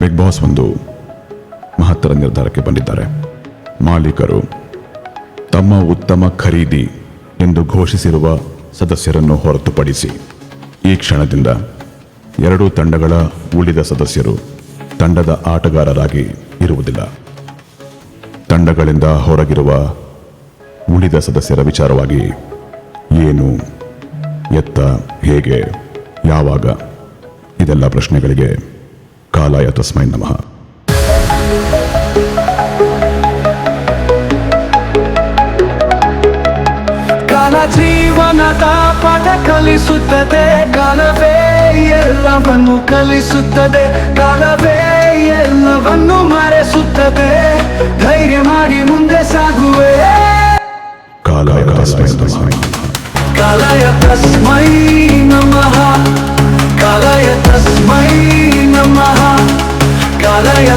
Big boss ಒಂದು ಮಹತ್ತರ ನಿರ್ಧಾರಕ್ಕೆ ಬಂದಿದ್ದಾರೆ. ಮಾಲೀಕರು ತಮ್ಮ ಉತ್ತಮ ಖರೀದಿ ಎಂದು ಘೋಷಿಸಿರುವ ಸದಸ್ಯರನ್ನು ಹೊರತುಪಡಿಸಿ ಈ ಕ್ಷಣದಿಂದ ಎರಡೂ ತಂಡಗಳ ಉಳಿದ ಸದಸ್ಯರು ತಂಡದ ಆಟಗಾರರಾಗಿ ಇರುವುದಿಲ್ಲ. ತಂಡಗಳಿಂದ ಹೊರಗಿರುವ ಉಳಿದ ಸದಸ್ಯರ ವಿಚಾರವಾಗಿ ಏನು, ಎತ್ತ, ಹೇಗೆ, ಯಾವಾಗ ಇದೆಲ್ಲ ಪ್ರಶ್ನೆಗಳಿಗೆ ಕಾಲಾಯ ತಸ್ಮೈ ನಮಃ. ಕಾಲ ಜೀವನದ ಪಾಠ ಕಲಿಸುತ್ತದೆ, ಕಾಲವೇ ಎಲ್ಲವನ್ನು ಕಲಿಸುತ್ತದೆ, ಕಾಲವೇ ಎಲ್ಲವನ್ನು ಮರೆಸುತ್ತದೆ. ಧೈರ್ಯ ಮಾಡಿ ಮುಂದೆ ಸಾಗುವೆ. ಕಾಲಾಯ ತಸ್ಮೈ ನಮಃ. ಕಾಲಾಯ ತಸ್ಮೈ ನಮಃ. ಕಾಲಾಯ ತಸ್ಮೈ ನಮಃ. ಕಾಲಾಯ